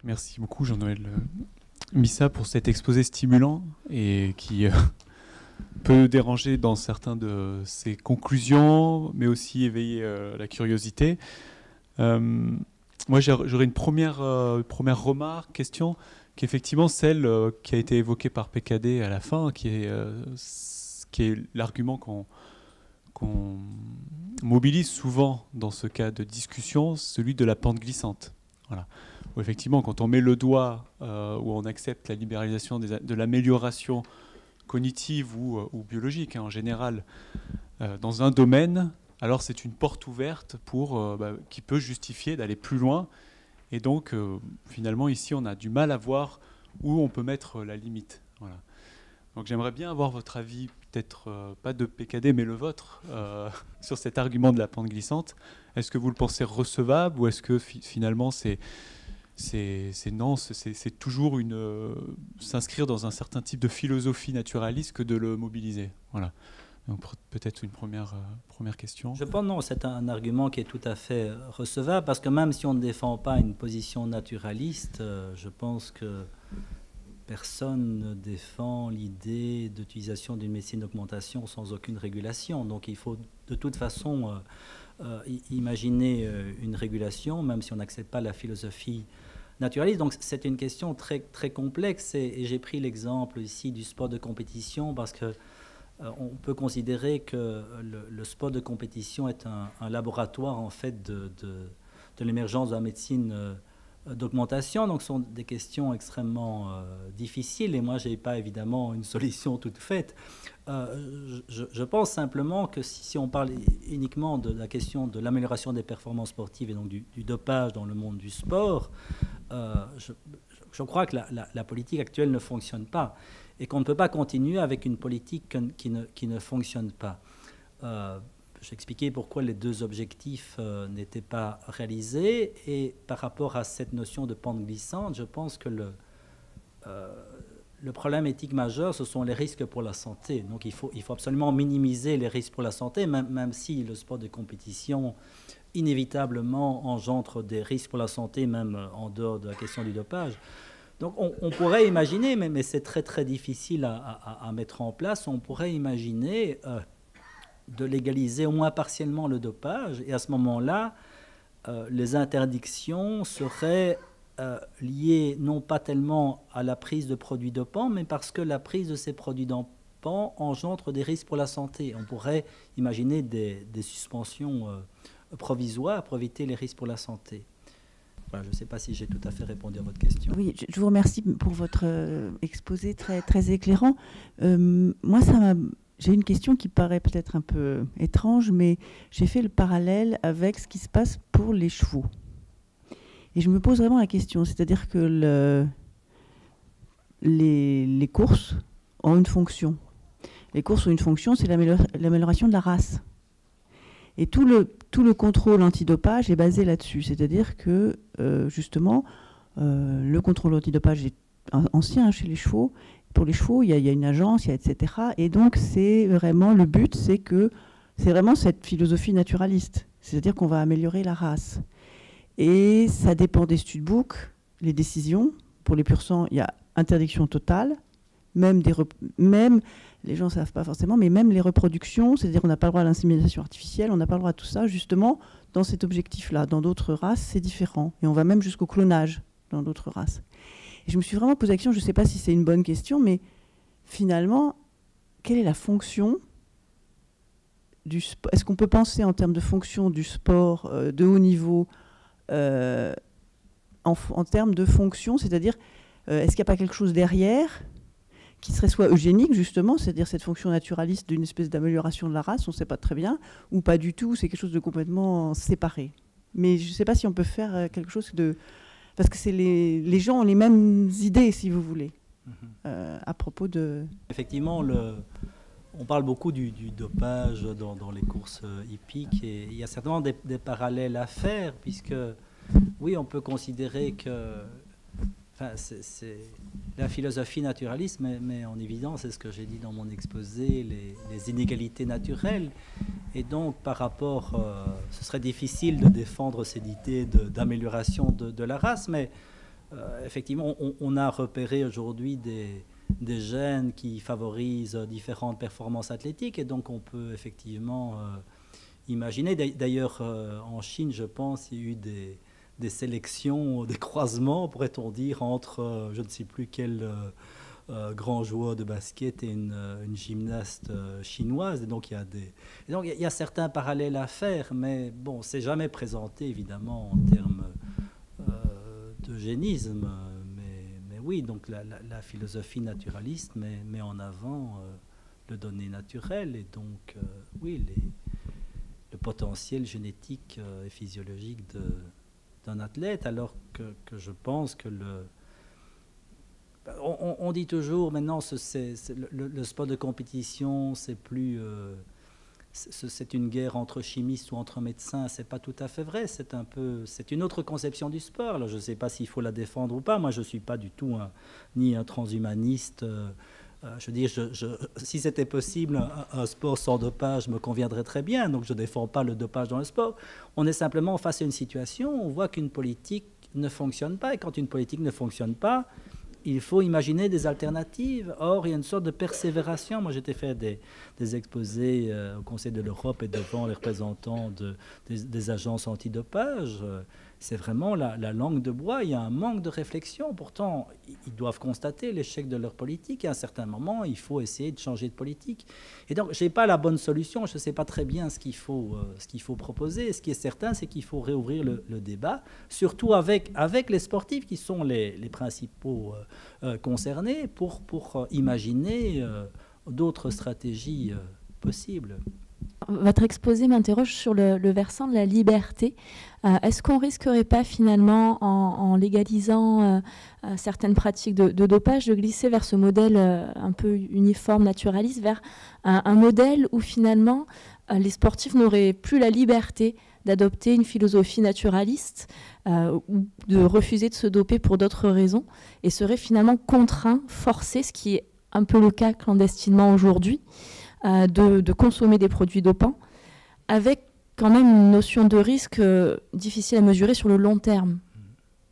Merci beaucoup Jean-Noël Missa pour cet exposé stimulant et qui peut déranger dans certains de ses conclusions, mais aussi éveiller la curiosité. Moi, j'aurais une première remarque, question, qui est effectivement celle qui a été évoquée par PKD à la fin, qui est l'argument qu'on mobilise souvent dans ce cas de discussion, celui de la pente glissante. Voilà. Où effectivement, quand on met le doigt, où on accepte la libéralisation de l'amélioration cognitive ou biologique en général, dans un domaine, alors c'est une porte ouverte qui peut justifier d'aller plus loin. Et donc, finalement, ici, on a du mal à voir où on peut mettre la limite. Voilà. Donc j'aimerais bien avoir votre avis, peut-être pas de PKD, mais le vôtre, sur cet argument de la pente glissante. Est-ce que vous le pensez recevable ou est-ce que finalement c'est toujours s'inscrire dans un certain type de philosophie naturaliste que de le mobiliser. Voilà. Donc peut-être une première question. Je pense non, c'est un argument qui est tout à fait recevable parce que même si on ne défend pas une position naturaliste, je pense que personne ne défend l'idée d'utilisation d'une médecine d'augmentation sans aucune régulation. Donc il faut de toute façon imaginer une régulation, même si on n'accepte pas la philosophie naturaliste. Donc c'est une question très, très complexe et j'ai pris l'exemple ici du sport de compétition parce que on peut considérer que le sport de compétition est un laboratoire en fait de l'émergence de la médecine d'augmentation. Donc ce sont des questions extrêmement difficiles et moi je n'ai pas évidemment une solution toute faite. Je pense simplement que si on parle uniquement de la question de l'amélioration des performances sportives et donc du dopage dans le monde du sport, je crois que la politique actuelle ne fonctionne pas et qu'on ne peut pas continuer avec une politique qui ne fonctionne pas. J'ai expliqué pourquoi les deux objectifs n'étaient pas réalisés et par rapport à cette notion de pente glissante, je pense que le problème éthique majeur, ce sont les risques pour la santé. Donc il faut absolument minimiser les risques pour la santé, même si le sport de compétition inévitablement engendre des risques pour la santé, même en dehors de la question du dopage. Donc on pourrait imaginer, mais c'est très très difficile à mettre en place, on pourrait imaginer de légaliser au moins partiellement le dopage et à ce moment-là, les interdictions seraient liées non pas tellement à la prise de produits dopants, mais parce que la prise de ces produits dopants engendre des risques pour la santé. On pourrait imaginer des suspensions provisoires pour éviter les risques pour la santé. Voilà, je ne sais pas si j'ai tout à fait répondu à votre question. Oui, je vous remercie pour votre exposé très, très éclairant. Moi, j'ai une question qui paraît peut-être un peu étrange, mais j'ai fait le parallèle avec ce qui se passe pour les chevaux. Et je me pose vraiment la question, c'est-à-dire que les courses ont une fonction. Les courses ont une fonction, c'est l'amélioration de la race. Et tout le contrôle antidopage est basé là-dessus. C'est-à-dire que, justement, le contrôle antidopage est ancien chez les chevaux. Pour les chevaux, il y a une agence, etc. Et donc, c'est vraiment le but, c'est vraiment cette philosophie naturaliste. C'est-à-dire qu'on va améliorer la race. Et ça dépend des studbooks, les décisions. Pour les pur sang, il y a interdiction totale, même les gens ne savent pas forcément, mais même les reproductions, c'est-à-dire on n'a pas le droit à l'insémination artificielle, on n'a pas le droit à tout ça, justement, dans cet objectif-là. Dans d'autres races, c'est différent. Et on va même jusqu'au clonage dans d'autres races. Et je me suis vraiment posé la question, je ne sais pas si c'est une bonne question, mais finalement, quelle est la fonction du sport? Est-ce qu'on peut penser en termes de fonction du sport de haut niveau en termes de fonction, c'est-à-dire est-ce qu'il n'y a pas quelque chose derrière qui serait soit eugénique, justement, c'est-à-dire cette fonction naturaliste d'une espèce d'amélioration de la race, on ne sait pas très bien, ou pas du tout, c'est quelque chose de complètement séparé. Mais je ne sais pas si on peut faire quelque chose de... Parce que les gens ont les mêmes idées, si vous voulez, à propos de... Effectivement, on parle beaucoup du dopage dans les courses hippiques, et il y a certainement des parallèles à faire, puisque, oui, on peut considérer que... Enfin, c'est la philosophie naturaliste, mais en évidence, c'est ce que j'ai dit dans mon exposé, les inégalités naturelles. Et donc, par rapport, ce serait difficile de défendre cette idée d'amélioration de la race, mais effectivement, on a repéré aujourd'hui des gènes qui favorisent différentes performances athlétiques, et donc on peut effectivement imaginer. D'ailleurs, en Chine, je pense, il y a eu des sélections, des croisements, pourrait-on dire, entre je ne sais plus quel grand joueur de basket et une gymnaste chinoise. Et donc il y a certains parallèles à faire, mais bon, c'est jamais présenté évidemment en termes d'eugénisme. Mais oui, donc la philosophie naturaliste met en avant le donné naturel, et donc oui, le potentiel génétique et physiologique d'un athlète, alors que je pense que on dit toujours maintenant le sport de compétition, c'est plus c'est une guerre entre chimistes ou entre médecins. C'est pas tout à fait vrai. C'est une autre conception du sport. Alors je ne sais pas s'il faut la défendre ou pas. Moi, je suis pas du tout ni un transhumaniste. Je veux dire, si c'était possible, un sport sans dopage me conviendrait très bien. Donc je ne défends pas le dopage dans le sport. On est simplement face à une situation où on voit qu'une politique ne fonctionne pas. Et quand une politique ne fonctionne pas, il faut imaginer des alternatives. Or, il y a une sorte de persévération. Moi, j'étais fait des exposés au Conseil de l'Europe et devant les représentants des agences antidopage. C'est vraiment la langue de bois. Il y a un manque de réflexion. Pourtant, ils doivent constater l'échec de leur politique. Et à un certain moment, il faut essayer de changer de politique. Et donc, je n'ai pas la bonne solution. Je ne sais pas très bien ce qu'il faut proposer. Ce qui est certain, c'est qu'il faut réouvrir le débat, surtout avec les sportifs qui sont les principaux concernés, pour imaginer d'autres stratégies possibles. Votre exposé m'interroge sur le versant de la liberté. Est-ce qu'on risquerait pas finalement, en légalisant certaines pratiques de dopage, de glisser vers ce modèle un peu uniforme, naturaliste, vers un modèle où finalement les sportifs n'auraient plus la liberté d'adopter une philosophie naturaliste ou de refuser de se doper pour d'autres raisons, et seraient finalement contraints, forcés, ce qui est un peu le cas clandestinement aujourd'hui, de consommer des produits dopants, avec quand même une notion de risque difficile à mesurer sur le long terme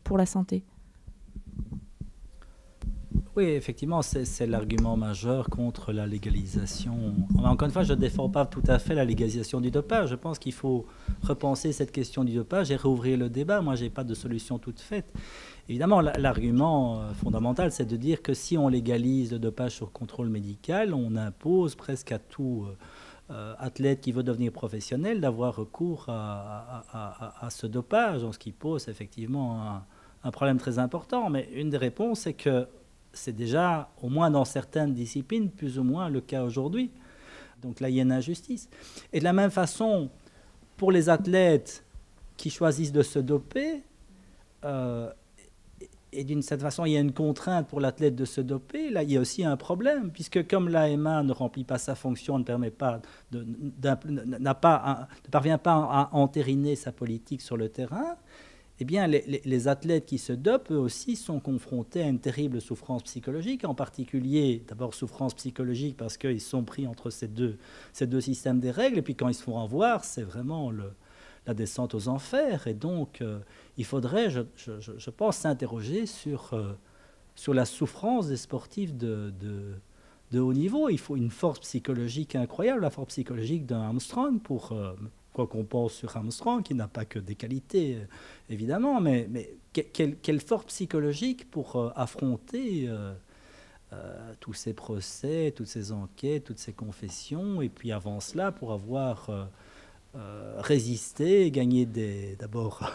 pour la santé. Oui, effectivement, c'est l'argument majeur contre la légalisation. Encore une fois, je ne défends pas tout à fait la légalisation du dopage. Je pense qu'il faut repenser cette question du dopage et rouvrir le débat. Moi, je n'ai pas de solution toute faite. Évidemment, l'argument fondamental, c'est de dire que si on légalise le dopage sur contrôle médical, on impose presque à tout athlète qui veut devenir professionnel d'avoir recours à ce dopage, ce qui pose effectivement un problème très important. Mais une des réponses, c'est que c'est déjà, au moins dans certaines disciplines, plus ou moins le cas aujourd'hui. Donc là, il y a une injustice. Et de la même façon, pour les athlètes qui choisissent de se doper, et d'une certaine façon, il y a une contrainte pour l'athlète de se doper, là, il y a aussi un problème, puisque comme l'AMA ne remplit pas sa fonction, ne parvient pas à entériner sa politique sur le terrain, eh bien, les athlètes qui se dopent, eux aussi, sont confrontés à une terrible souffrance psychologique, en particulier, d'abord, souffrance psychologique parce qu'ils sont pris entre ces deux systèmes des règles, et puis quand ils se font avoir, c'est vraiment la descente aux enfers. Et donc, il faudrait, je pense, s'interroger sur la souffrance des sportifs de haut niveau. Il faut une force psychologique incroyable, la force psychologique d'un Armstrong pour... quoi qu'on pense sur Armstrong, qui n'a pas que des qualités, évidemment, mais quelle force psychologique pour affronter tous ces procès, toutes ces enquêtes, toutes ces confessions, et puis avant cela, pour avoir résisté, d'abord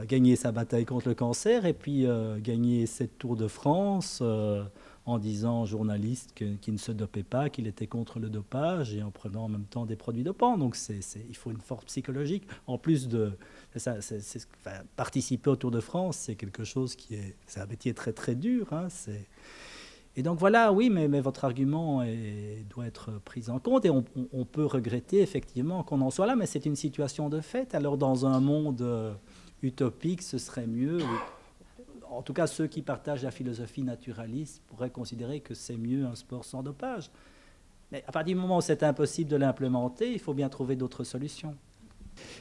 gagner sa bataille contre le cancer, et puis gagner cette Tour de France en disant aux journalistes qu'il ne se dopait pas, qu'il était contre le dopage, et en prenant en même temps des produits dopants. Donc il faut une force psychologique. En plus de participer au Tour de France, c'est quelque chose c'est un métier très très dur. Hein, et donc voilà, oui, mais votre argument doit être pris en compte, et on peut regretter effectivement qu'on en soit là, mais c'est une situation de fait. Alors dans un monde utopique, ce serait mieux... En tout cas, ceux qui partagent la philosophie naturaliste pourraient considérer que c'est mieux un sport sans dopage. Mais à partir du moment où c'est impossible de l'implémenter, il faut bien trouver d'autres solutions.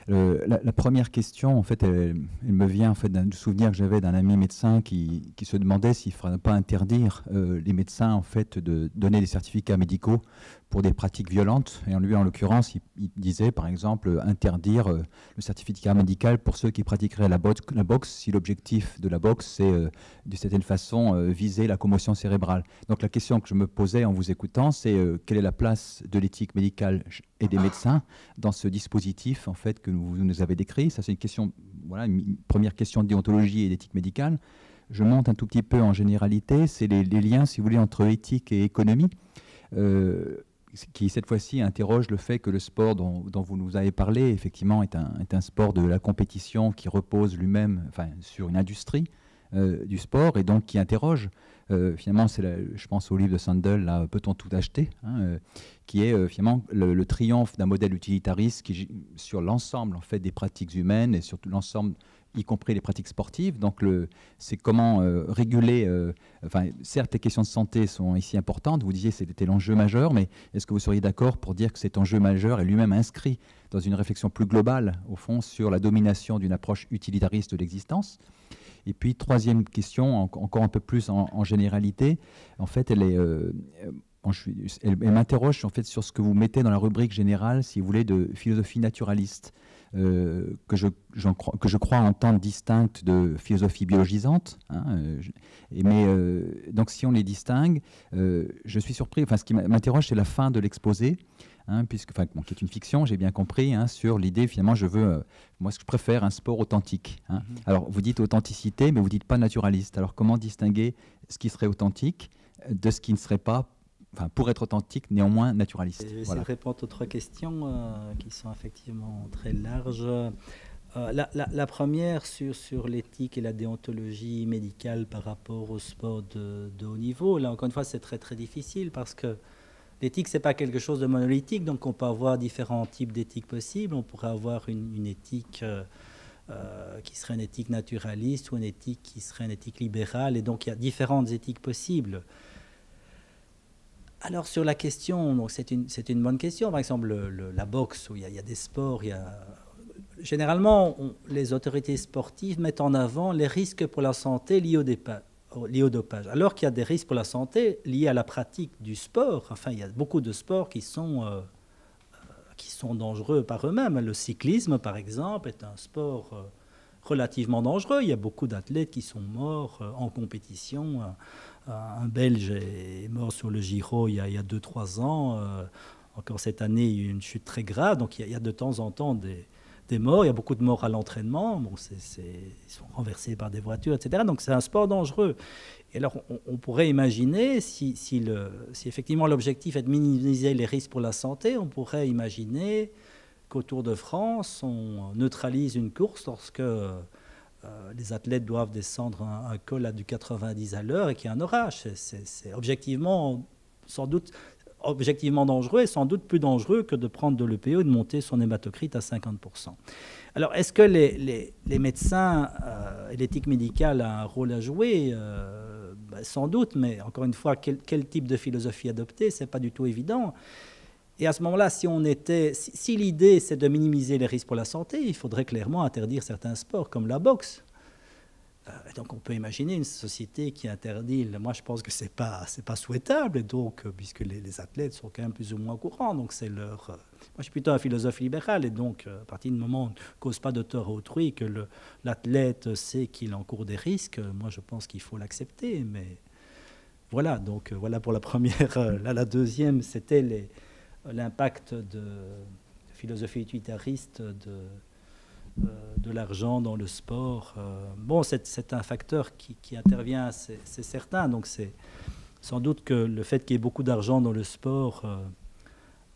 La première question, en fait, elle me vient en fait, d'un souvenir que j'avais d'un ami médecin qui se demandait s'il ne faudrait pas interdire les médecins en fait, de donner des certificats médicaux pour des pratiques violentes. Et en l'occurrence, il disait par exemple interdire le certificat médical pour ceux qui pratiqueraient la boxe si l'objectif de la boxe, c'est d'une certaine façon viser la commotion cérébrale. Donc la question que je me posais en vous écoutant, c'est quelle est la place de l'éthique médicale et des médecins dans ce dispositif en fait, que vous nous avez décrit. Ça, c'est une question, voilà, une première question de déontologie et d'éthique médicale. Je monte un tout petit peu en généralité, c'est les liens, si vous voulez, entre éthique et économie, qui cette fois-ci interroge le fait que le sport dont vous nous avez parlé, effectivement, est un sport de la compétition qui repose lui-même sur une industrie du sport, et donc qui interroge. Finalement, je pense au livre de Sandel, là, Peut-on tout acheter, qui est finalement le triomphe d'un modèle utilitariste qui, sur l'ensemble en fait, des pratiques humaines et surtout l'ensemble, y compris les pratiques sportives. Donc, c'est comment réguler. Certes, les questions de santé sont ici importantes. Vous disiez que c'était l'enjeu majeur, mais est-ce que vous seriez d'accord pour dire que cet enjeu majeur est lui-même inscrit dans une réflexion plus globale, au fond, sur la domination d'une approche utilitariste de l'existence ? Et puis, troisième question, encore un peu plus en généralité, en fait, elle m'interroge en fait, sur ce que vous mettez dans la rubrique générale, si vous voulez, de philosophie naturaliste, que je crois entendre distincte de philosophie biologisante. Donc, si on les distingue, je suis surpris. Enfin, ce qui m'interroge, c'est la fin de l'exposé. Qui est une fiction, j'ai bien compris, sur l'idée, finalement, moi, ce que je préfère, un sport authentique. Alors, vous dites authenticité, mais vous ne dites pas naturaliste. Alors, comment distinguer ce qui serait authentique de ce qui ne serait pas, pour être authentique, néanmoins naturaliste? Je vais essayer de répondre aux trois questions qui sont effectivement très larges. La première sur l'éthique et la déontologie médicale par rapport au sport de haut niveau. Là, encore une fois, c'est très, très difficile parce que l'éthique, ce n'est pas quelque chose de monolithique, donc on peut avoir différents types d'éthique possibles. On pourrait avoir une éthique qui serait une éthique naturaliste ou une éthique qui serait une éthique libérale, et donc il y a différentes éthiques possibles. Alors sur la question, donc c'est une bonne question. Par exemple, la boxe, où il y a des sports, généralement, les autorités sportives mettent en avant les risques pour la santé liés au dopage, alors qu'il y a des risques pour la santé liés à la pratique du sport. Enfin, il y a beaucoup de sports qui sont dangereux par eux-mêmes. Le cyclisme, par exemple, est un sport relativement dangereux. Il y a beaucoup d'athlètes qui sont morts en compétition. Un Belge est mort sur le Giro il y a 2-3 ans. Encore cette année, il y a eu une chute très grave. Donc, il y a de temps en temps des morts. Il y a beaucoup de morts à l'entraînement. Ils sont renversés par des voitures, etc. Donc, c'est un sport dangereux. Et alors, on pourrait imaginer, si effectivement l'objectif est de minimiser les risques pour la santé, on pourrait imaginer qu'au Tour de France, on neutralise une course lorsque les athlètes doivent descendre un col à du 90 à l'heure et qu'il y a un orage. C'est objectivement, sans doute, objectivement dangereux et sans doute plus dangereux que de prendre de l'EPO et de monter son hématocrite à 50%. Alors, est-ce que les médecins et l'éthique médicale a un rôle à jouer ? Sans doute, mais encore une fois, quel type de philosophie adopter ? Ce n'est pas du tout évident. Et à ce moment-là, si l'idée c'est de minimiser les risques pour la santé, il faudrait clairement interdire certains sports comme la boxe. Donc on peut imaginer une société qui interdit. Moi, je pense que c'est pas souhaitable. Et donc, puisque les athlètes sont quand même plus ou moins au courant, donc c'est leur. Moi, je suis plutôt un philosophe libéral, et donc à partir du moment où on ne cause pas de tort à autrui, que l'athlète sait qu'il encourt des risques, moi, je pense qu'il faut l'accepter. Mais voilà. Donc voilà pour la première. La deuxième, c'était l'impact de philosophie utilitariste de l'argent dans le sport. Bon, c'est un facteur qui intervient, c'est certain. Donc c'est sans doute que le fait qu'il y ait beaucoup d'argent dans le sport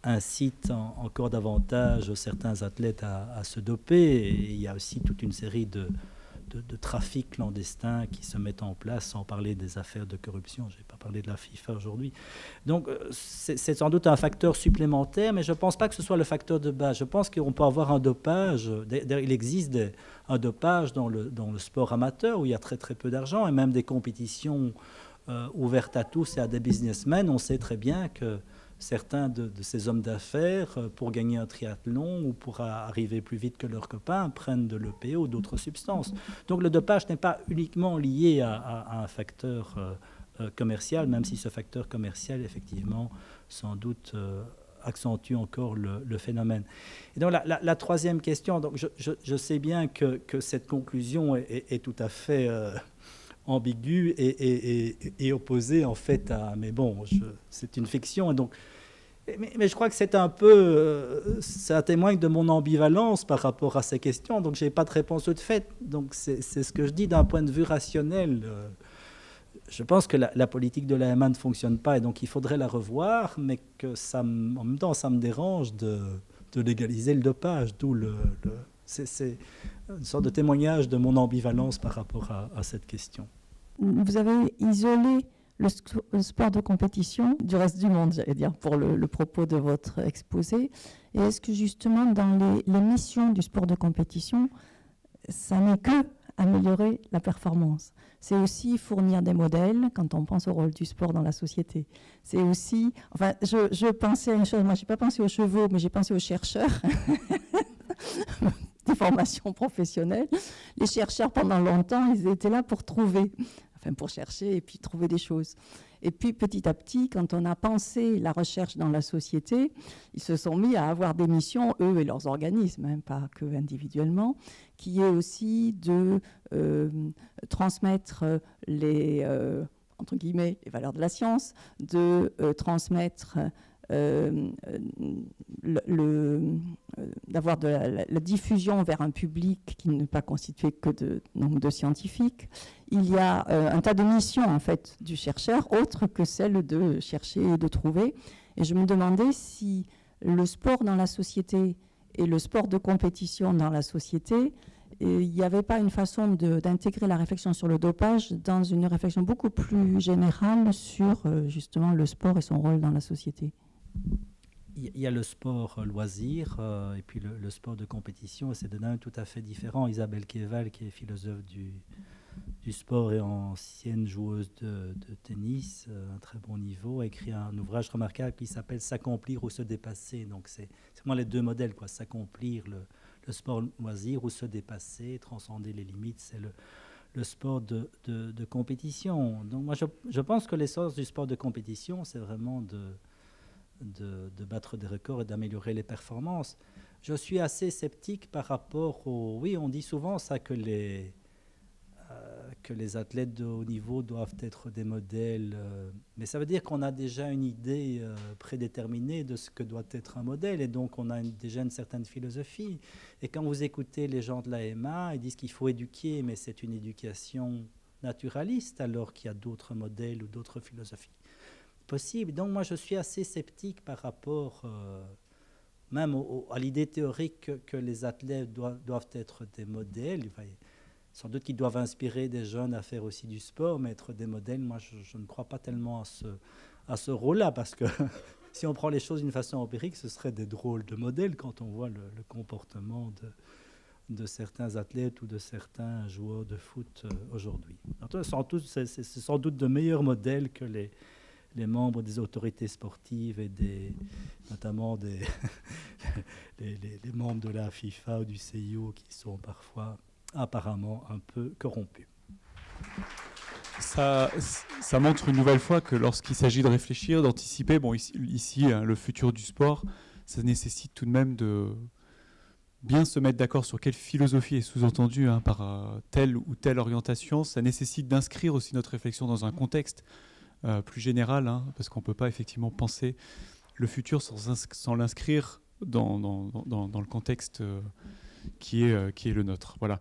incite encore davantage certains athlètes à se doper. Et il y a aussi toute une série de trafics clandestins qui se mettent en place, sans parler des affaires de corruption. Je n'ai pas parlé de la FIFA aujourd'hui. Donc, c'est sans doute un facteur supplémentaire, mais je ne pense pas que ce soit le facteur de base. Je pense qu'on peut avoir un dopage. Il existe un dopage dans le sport amateur, où il y a très, très peu d'argent, et même des compétitions ouvertes à tous et à des businessmen. On sait très bien que certains de ces hommes d'affaires, pour gagner un triathlon ou pour arriver plus vite que leurs copains, prennent de l'EPO ou d'autres substances. Donc le dopage n'est pas uniquement lié à un facteur commercial, même si ce facteur commercial, effectivement, sans doute accentue encore le phénomène. Et donc la troisième question, donc je sais bien que cette conclusion est tout à fait ambiguë et opposée en fait à... Mais bon, c'est une fiction, et donc... Mais je crois que c'est un peu... ça témoigne de mon ambivalence par rapport à ces questions, donc je n'ai pas de réponse toute faite. Donc c'est ce que je dis d'un point de vue rationnel. Je pense que la politique de l'AMA ne fonctionne pas, et donc il faudrait la revoir, mais que en même temps, ça me dérange de légaliser le dopage. C'est une sorte de témoignage de mon ambivalence par rapport à cette question. Vous avez isolé le sport de compétition du reste du monde, j'allais dire, pour le propos de votre exposé. Et est-ce que justement, dans les missions du sport de compétition, ça n'est que améliorer la performance? C'est aussi fournir des modèles quand on pense au rôle du sport dans la société. C'est aussi... Enfin, je pensais à une chose, moi je n'ai pas pensé aux chevaux, mais j'ai pensé aux chercheurs des formations professionnelles. Les chercheurs, pendant longtemps, ils étaient là pour trouver, enfin pour chercher et puis trouver des choses. Et puis petit à petit, quand on a pensé la recherche dans la société, ils se sont mis à avoir des missions, eux et leurs organismes, hein, pas que individuellement, qui est aussi de transmettre entre guillemets, les valeurs de la science, de transmettre d'avoir la diffusion vers un public qui n'est pas constitué que de scientifiques. Il y a un tas de missions en fait du chercheur, autres que celle de chercher et de trouver. Et je me demandais si le sport dans la société et le sport de compétition dans la société, il n'y avait pas une façon d'intégrer la réflexion sur le dopage dans une réflexion beaucoup plus générale sur justement le sport et son rôle dans la société. Il y a le sport loisir et puis le sport de compétition, et c'est de nature tout à fait différent. Isabelle Keval, qui est philosophe du sport et ancienne joueuse de tennis, un très bon niveau, a écrit un ouvrage remarquable qui s'appelle « S'accomplir ou se dépasser ». Donc c'est vraiment les deux modèles, quoi. S'accomplir, le sport loisir, ou se dépasser, transcender les limites, c'est le sport de compétition. Donc moi je pense que l'essence du sport de compétition, c'est vraiment de battre des records et d'améliorer les performances. Je suis assez sceptique par rapport au... Oui, on dit souvent ça, que les athlètes de haut niveau doivent être des modèles, mais ça veut dire qu'on a déjà une idée prédéterminée de ce que doit être un modèle, et donc on a déjà une certaine philosophie. Et quand vous écoutez les gens de l'AMA, ils disent qu'il faut éduquer, mais c'est une éducation naturaliste, alors qu'il y a d'autres modèles ou d'autres philosophies possibles. Donc moi je suis assez sceptique par rapport même à l'idée théorique que les athlètes doivent être des modèles. Sans doute qu'ils doivent inspirer des jeunes à faire aussi du sport, mais être des modèles, moi je ne crois pas tellement à ce rôle-là, parce que si on prend les choses d'une façon empirique, ce serait des drôles de modèles quand on voit le comportement de certains athlètes ou de certains joueurs de foot aujourd'hui. C'est sans doute de meilleurs modèles que les membres des autorités sportives et notamment les membres de la FIFA ou du CIO, qui sont parfois apparemment un peu corrompus. Ça montre une nouvelle fois que lorsqu'il s'agit de réfléchir, d'anticiper, bon, ici le futur du sport, ça nécessite tout de même de bien se mettre d'accord sur quelle philosophie est sous-entendue par telle ou telle orientation. Ça nécessite d'inscrire aussi notre réflexion dans un contexte plus général, parce qu'on ne peut pas effectivement penser le futur sans l'inscrire dans le contexte qui est le nôtre. Voilà.